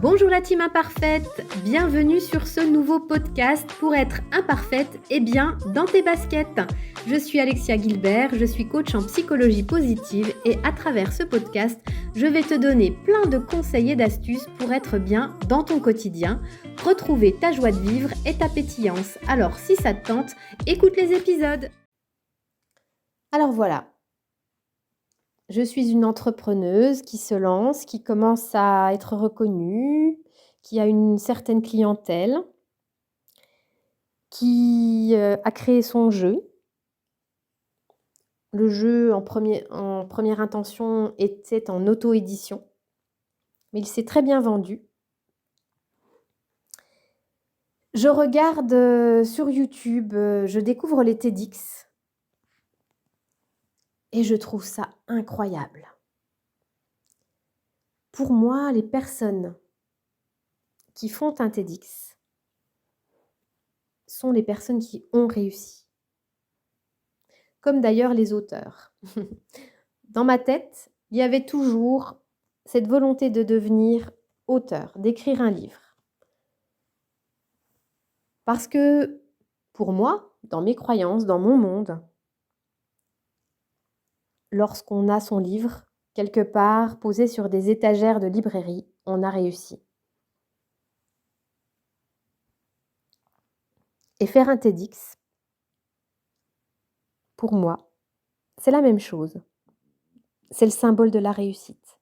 Bonjour la team imparfaite, bienvenue sur ce nouveau podcast pour être imparfaite et bien dans tes baskets. Je suis Alexia Gilbert, je suis coach en psychologie positive et à travers ce podcast, je vais te donner plein de conseils et d'astuces pour être bien dans ton quotidien, retrouver ta joie de vivre et ta pétillance. Alors si ça te tente, écoute les épisodes. Alors voilà. Je suis une entrepreneuse qui se lance, qui commence à être reconnue, qui a une certaine clientèle, qui a créé son jeu. Le jeu en première intention était en auto-édition, mais il s'est très bien vendu. Je regarde sur YouTube, je découvre les TEDx et je trouve ça incroyable. Pour moi, les personnes qui font un TEDx sont les personnes qui ont réussi. Comme d'ailleurs les auteurs. Dans ma tête, il y avait toujours cette volonté de devenir auteur, d'écrire un livre. Parce que, pour moi, dans mes croyances, dans mon monde, lorsqu'on a son livre, quelque part, posé sur des étagères de librairie, on a réussi. Et faire un TEDx, pour moi, c'est la même chose. C'est le symbole de la réussite.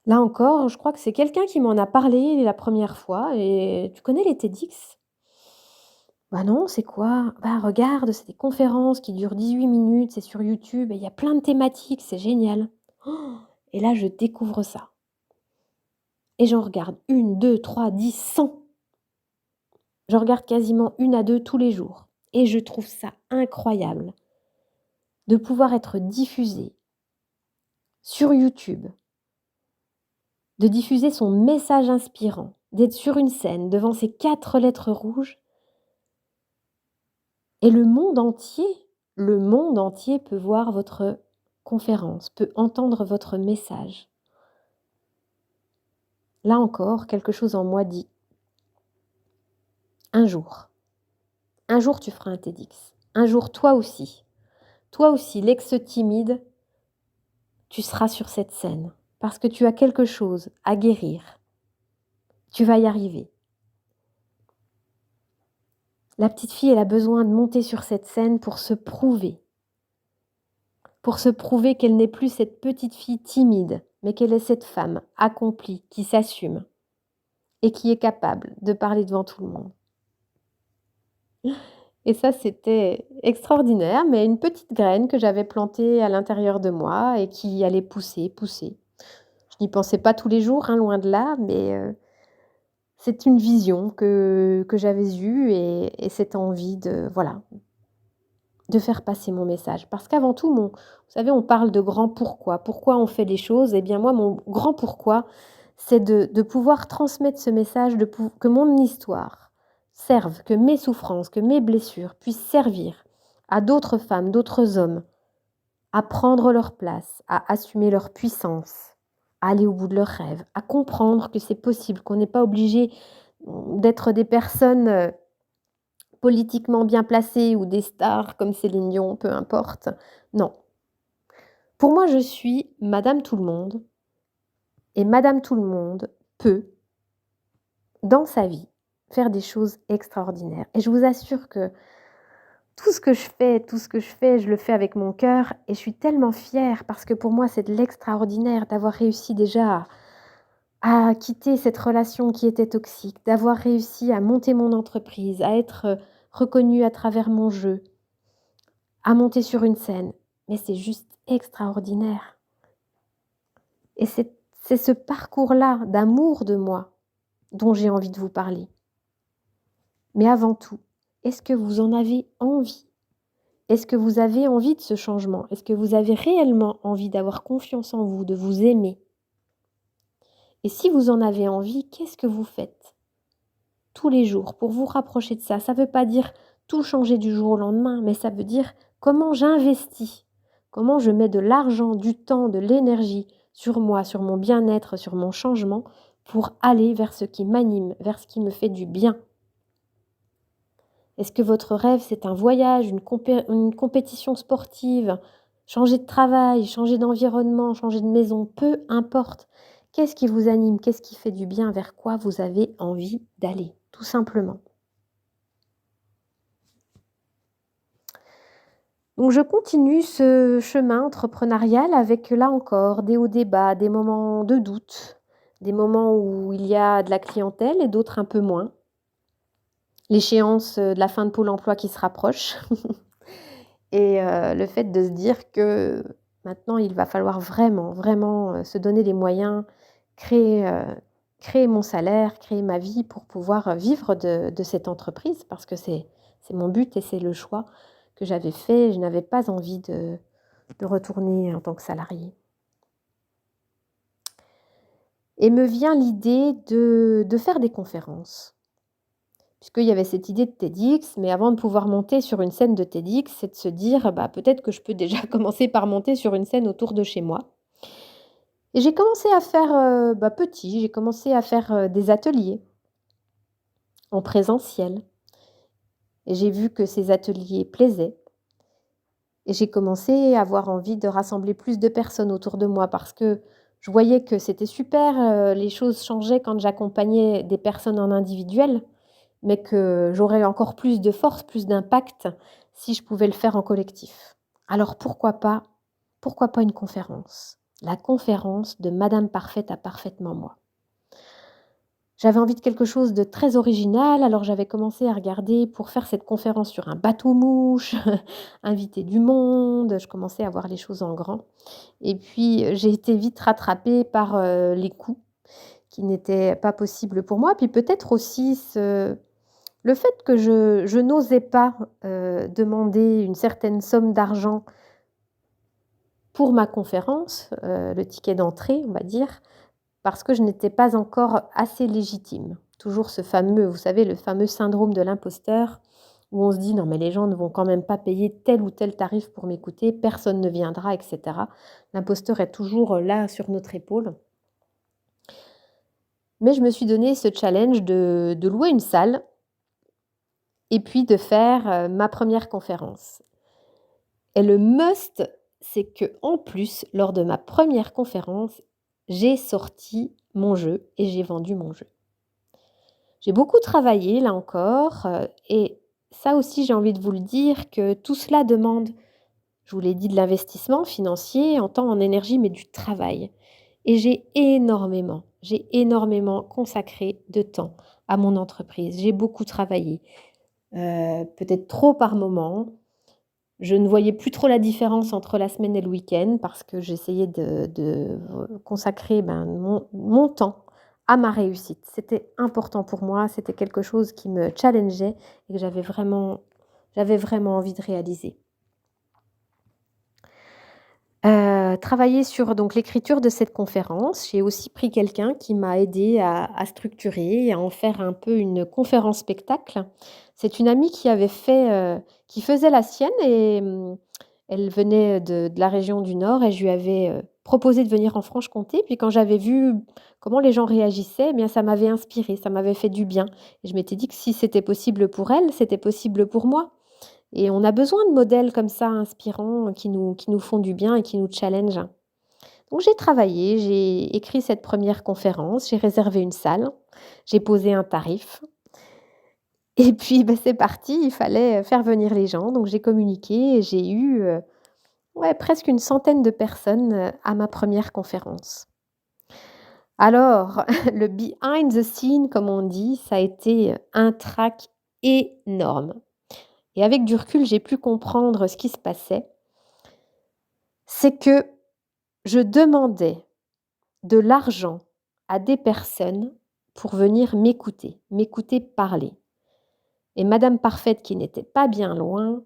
Là encore, je crois que c'est quelqu'un qui m'en a parlé la première fois. Et tu connais les TEDx ? Bah non, c'est quoi ? Bah regarde, c'est des conférences qui durent 18 minutes, c'est sur YouTube et il y a plein de thématiques, c'est génial. Et là, je découvre ça. Et j'en regarde 1, 2, 3, 10, 100. J'en regarde quasiment 1 à 2 tous les jours. Et je trouve ça incroyable de pouvoir être diffusé sur YouTube, de diffuser son message inspirant, d'être sur une scène devant ces 4 lettres rouges. Et le monde entier peut voir votre conférence, peut entendre votre message. Là encore, quelque chose en moi dit, un jour tu feras un TEDx. Un jour, toi aussi, l'ex-timide, tu seras sur cette scène parce que tu as quelque chose à guérir. Tu vas y arriver. La petite fille, elle a besoin de monter sur cette scène pour se prouver qu'elle n'est plus cette petite fille timide, mais qu'elle est cette femme accomplie, qui s'assume et qui est capable de parler devant tout le monde. Et ça, c'était extraordinaire, mais une petite graine que j'avais plantée à l'intérieur de moi et qui allait pousser. Je n'y pensais pas tous les jours, loin de là, mais c'est une vision que j'avais eue et cette envie de faire passer mon message. Parce qu'avant tout, vous savez, on parle de grand pourquoi. Pourquoi on fait les choses ? Eh bien moi, mon grand pourquoi, c'est de pouvoir transmettre ce message, que mon histoire serve, que mes souffrances, que mes blessures puissent servir à d'autres femmes, d'autres hommes, à prendre leur place, à assumer leur puissance, à aller au bout de leurs rêves, à comprendre que c'est possible, qu'on n'est pas obligé d'être des personnes politiquement bien placées ou des stars comme Céline Dion, peu importe. Non. Pour moi, je suis Madame Tout-le-Monde et Madame Tout-le-Monde peut, dans sa vie, faire des choses extraordinaires. Et je vous assure que tout ce que je fais, je le fais avec mon cœur et je suis tellement fière parce que pour moi, c'est de l'extraordinaire d'avoir réussi déjà à quitter cette relation qui était toxique, d'avoir réussi à monter mon entreprise, à être reconnue à travers mon jeu, à monter sur une scène. Mais c'est juste extraordinaire. Et c'est ce parcours-là d'amour de moi dont j'ai envie de vous parler. Mais avant tout, est-ce que vous en avez envie ? Est-ce que vous avez envie de ce changement ? Est-ce que vous avez réellement envie d'avoir confiance en vous, de vous aimer ? Et si vous en avez envie, qu'est-ce que vous faites tous les jours pour vous rapprocher de ça ? Ça ne veut pas dire tout changer du jour au lendemain, mais ça veut dire comment j'investis, comment je mets de l'argent, du temps, de l'énergie sur moi, sur mon bien-être, sur mon changement, pour aller vers ce qui m'anime, vers ce qui me fait du bien? Est-ce que votre rêve, c'est un voyage, une compétition sportive, changer de travail, changer d'environnement, changer de maison, peu importe. Qu'est-ce qui vous anime? Qu'est-ce qui fait du bien? Vers quoi vous avez envie d'aller? Tout simplement. Donc je continue ce chemin entrepreneurial avec, là encore, des hauts, des bas, des moments de doute, des moments où il y a de la clientèle et d'autres un peu moins. L'échéance, de la fin de Pôle emploi qui se rapproche. Et le fait de se dire que maintenant il va falloir vraiment, vraiment, se donner les moyens, créer, créer mon salaire, créer ma vie pour pouvoir, vivre de cette entreprise parce que c'est mon but et c'est le choix que j'avais fait. Je n'avais pas envie de retourner en tant que salariée. Et me vient l'idée de faire des conférences. Puisqu'il y avait cette idée de TEDx, mais avant de pouvoir monter sur une scène de TEDx, c'est de se dire: «Bah, peut-être que je peux déjà commencer par monter sur une scène autour de chez moi». Et j'ai commencé à faire, petit, j'ai commencé à faire, des ateliers en présentiel et j'ai vu que ces ateliers plaisaient et j'ai commencé à avoir envie de rassembler plus de personnes autour de moi parce que je voyais que c'était super, les choses changeaient quand j'accompagnais des personnes en individuel. Mais que j'aurais encore plus de force, plus d'impact si je pouvais le faire en collectif. Alors pourquoi pas une conférence? La conférence de Madame Parfaite à parfaitement moi. J'avais envie de quelque chose de très original, alors j'avais commencé à regarder pour faire cette conférence sur un bateau-mouche, inviter du monde, je commençais à voir les choses en grand et puis, j'ai été vite rattrapée par, les coûts qui n'étaient pas possibles pour moi, puis peut-être aussi le fait que je n'osais pas, demander une certaine somme d'argent pour ma conférence, le ticket d'entrée, on va dire, parce que je n'étais pas encore assez légitime. Toujours ce fameux, vous savez, le fameux syndrome de l'imposteur où on se dit: «Non mais les gens ne vont quand même pas payer tel ou tel tarif pour m'écouter, personne ne viendra» et cetera. L'imposteur est toujours, là sur notre épaule. Mais je me suis donné ce challenge de louer une salle et puis de faire, ma première conférence. Et le must, c'est que en plus, lors de ma première conférence, j'ai sorti mon jeu et j'ai vendu mon jeu. J'ai beaucoup travaillé là encore, et ça aussi j'ai envie de vous le dire que tout cela demande, je vous l'ai dit, de l'investissement financier en temps, en énergie, mais du travail. Et j'ai énormément consacré de temps à mon entreprise. J'ai beaucoup travaillé, peut-être trop par moment. Je ne voyais plus trop la différence entre la semaine et le week-end parce que j'essayais de consacrer, mon temps à ma réussite. C'était important pour moi, c'était quelque chose qui me challengeait et que j'avais vraiment envie de réaliser. Travailler sur donc l'écriture de cette conférence. J'ai aussi pris quelqu'un qui m'a aidée à structurer et à en faire un peu une conférence spectacle. C'est une amie qui avait fait, qui faisait la sienne et elle venait de la région du Nord et je lui avais, proposé de venir en Franche-Comté. Puis quand j'avais vu comment les gens réagissaient, eh bien ça m'avait inspirée, ça m'avait fait du bien et je m'étais dit que si c'était possible pour elle, c'était possible pour moi. Et on a besoin de modèles comme ça inspirants qui nous font du bien et qui nous challengent. Donc j'ai travaillé, j'ai écrit cette première conférence, j'ai réservé une salle, j'ai posé un tarif et puis, c'est parti, il fallait, faire venir les gens. Donc j'ai communiqué et j'ai eu, ouais, presque une centaine de personnes, à ma première conférence. Alors le behind the scene comme on dit, ça a été, un trac énorme et avec du recul, j'ai pu comprendre ce qui se passait. C'est que je demandais de l'argent à des personnes pour venir m'écouter parler et Madame Parfaite qui n'était pas bien loin,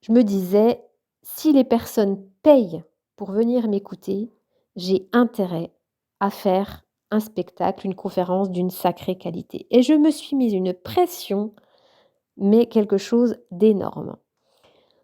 je me disais: «Si les personnes payent pour venir m'écouter, j'ai intérêt à faire un spectacle, une conférence d'une sacrée qualité» et je me suis mise une pression, mais quelque chose d'énorme.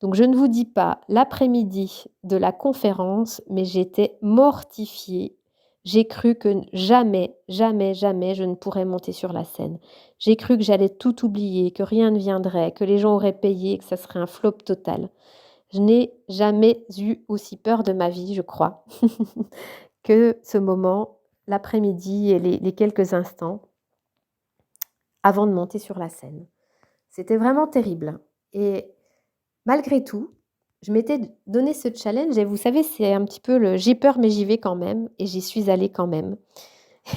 Donc je ne vous dis pas l'après-midi de la conférence, mais j'étais mortifiée. J'ai cru que jamais, jamais, jamais je ne pourrais monter sur la scène. J'ai cru que j'allais tout oublier, que rien ne viendrait, que les gens auraient payé, que ça serait un flop total. Je n'ai jamais eu aussi peur de ma vie, je crois, que ce moment, l'après-midi et les quelques instants avant de monter sur la scène. C'était vraiment terrible et malgré tout, je m'étais donné ce challenge et vous savez, c'est un petit peu le j'ai peur mais j'y vais quand même et j'y suis allée quand même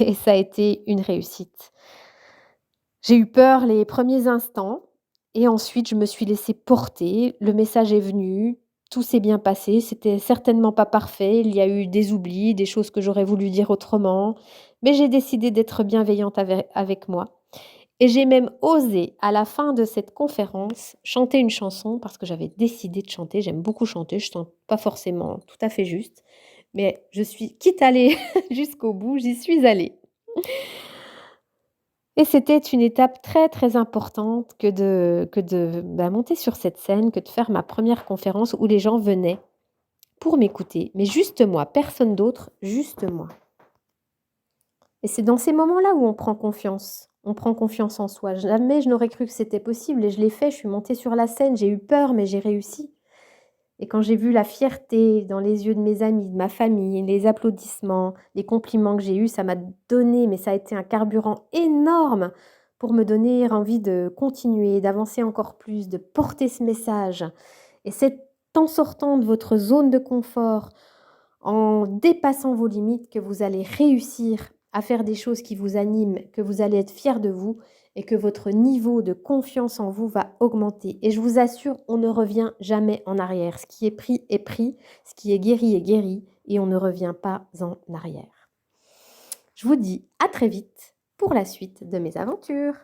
et ça a été une réussite. J'ai eu peur les premiers instants et ensuite je me suis laissée porter. Le message est venu, tout s'est bien passé. C'était certainement pas parfait. Il y a eu des oublis, des choses que j'aurais voulu dire autrement, mais j'ai décidé d'être bienveillante avec moi. Et j'ai même osé, à la fin de cette conférence, chanter une chanson parce que j'avais décidé de chanter. J'aime beaucoup chanter, je chante pas forcément tout à fait juste, mais je suis quitte à aller jusqu'au bout, j'y suis allée. Et c'était une étape très, très importante que de monter sur cette scène, que de faire ma première conférence où les gens venaient pour m'écouter, mais juste moi, personne d'autre, juste moi. Et c'est dans ces moments-là où on prend confiance. On prend confiance en soi. Jamais je n'aurais cru que c'était possible et je l'ai fait. Je suis montée sur la scène, j'ai eu peur, mais j'ai réussi. Et quand j'ai vu la fierté dans les yeux de mes amis, de ma famille, les applaudissements, les compliments que j'ai eus, ça m'a donné, mais ça a été un carburant énorme pour me donner envie de continuer, d'avancer encore plus, de porter ce message. Et c'est en sortant de votre zone de confort, en dépassant vos limites, que vous allez réussir à faire des choses qui vous animent, que vous allez être fiers de vous et que votre niveau de confiance en vous va augmenter. Et je vous assure, on ne revient jamais en arrière. Ce qui est pris, ce qui est guéri et on ne revient pas en arrière. Je vous dis à très vite pour la suite de mes aventures.